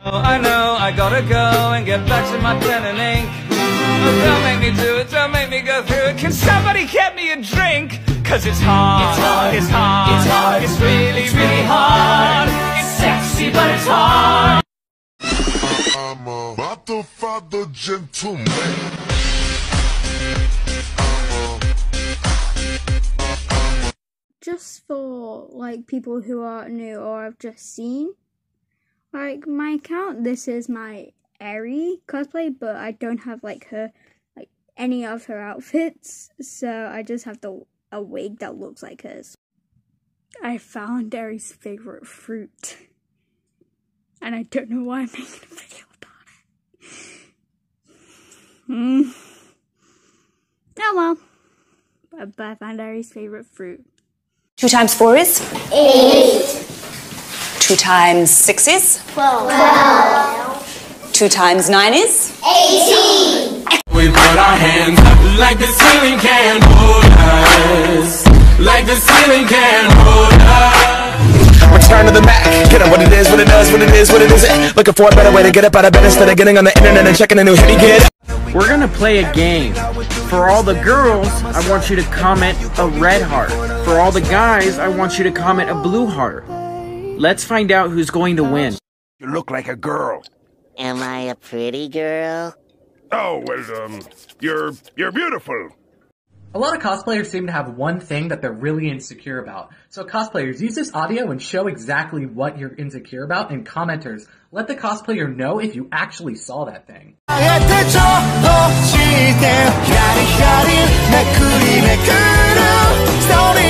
Oh, I know, I gotta go and get back to my pen and ink. Oh, don't make me do it, don't make me go through it. Can somebody get me a drink? Cause it's hard, it's hard, it's really, really hard. It's sexy, but it's hard. I'm about to father gentleman. Just for like people who are new or I've just seen, like my account, this is my Eri cosplay, but I don't have like any of her outfits, so I just have a wig that looks like hers. I found Eri's favorite fruit, and I don't know why I'm making a video about it. Oh well, but I found Eri's favorite fruit. 2 times 4 is? 8. 2 times 6 is? 12. 2 times 9 is? 18. We put our hands up like the ceiling can't hold us. Like the ceiling can't hold us. Return to the Mac. Get it what it is, what it does, what it is, what it isn't. Looking for a better way to get up out of bed instead of getting on the internet and checking a new hit. Get. We're gonna play a game. For all the girls, I want you to comment a red heart. For all the guys, I want you to comment a blue heart. Let's find out who's going to win. You look like a girl. Am I a pretty girl? Oh, well, you're beautiful. A lot of cosplayers seem to have one thing that they're really insecure about. So cosplayers, use this audio and show exactly what you're insecure about, and commenters, let the cosplayer know if you actually saw that thing. Story